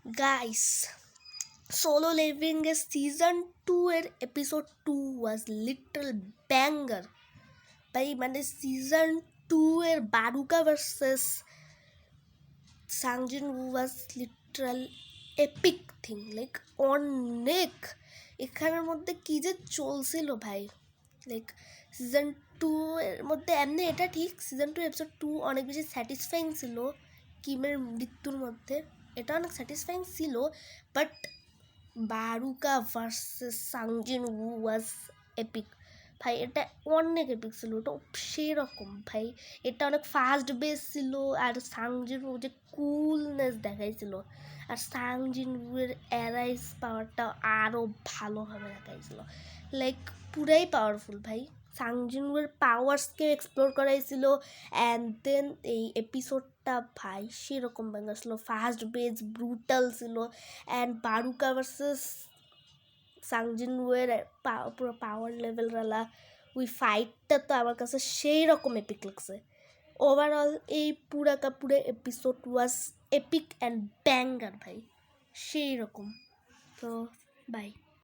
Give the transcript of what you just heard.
Guys, Solo Living is season 2 এর episode 2 ওয়াজ little banger ভাই। মানে সিজন 2 এর বারুকা ভার্সেস সাংজিন ওয়াজ লিটারাল এপিক থিং, লাইক অনেক এখানের মধ্যে কী যে চলছিল ভাই। লাইক সিজন 2 এর মধ্যে এমনি এটা ঠিক, সিজন 2 এপিসোড 2 অনেক বেশি স্যাটিসফাইং ছিল কিমের মৃত্যুর মধ্যে, এটা অনেক স্যাটিসফাইং ছিল। বাট বারুকা ভার্সেস সাংজিন ওু ওয়াজ এপিক ভাই, এটা অনেক এপিক ছিল, ওটা সেরকম ভাই। এটা অনেক ফাস্ট বেস ছিল, আর সাংজিন ওু যে কুলনেস দেখাইছিল, আর সাংজিন ওয়ের অ্যারাইজ পাওয়ারটা আরও ভালোভাবে দেখাইছিল। লাইক পুরাই পাওয়ারফুল ভাই। সাংজিন ওয়ের পাওয়ার্সকে এক্সপ্লোর করাইছিল। অ্যান্ড দেন এই এপিসোডটা ভাই সেরকম ব্যাঙ্গার ছিল, ফাস্ট বেস ব্রুটাল ছিল। অ্যান্ড বারুকা ভার্সেস সাংজিন ওয়ের পুরো পাওয়ার লেভেলওয়ালা ওই ফাইটটা তো আমার কাছে সেই রকম এপিক লাগছে। ওভারঅল এই পুরা episode was epic and banger ভাই, সেই রকম। তো বাই।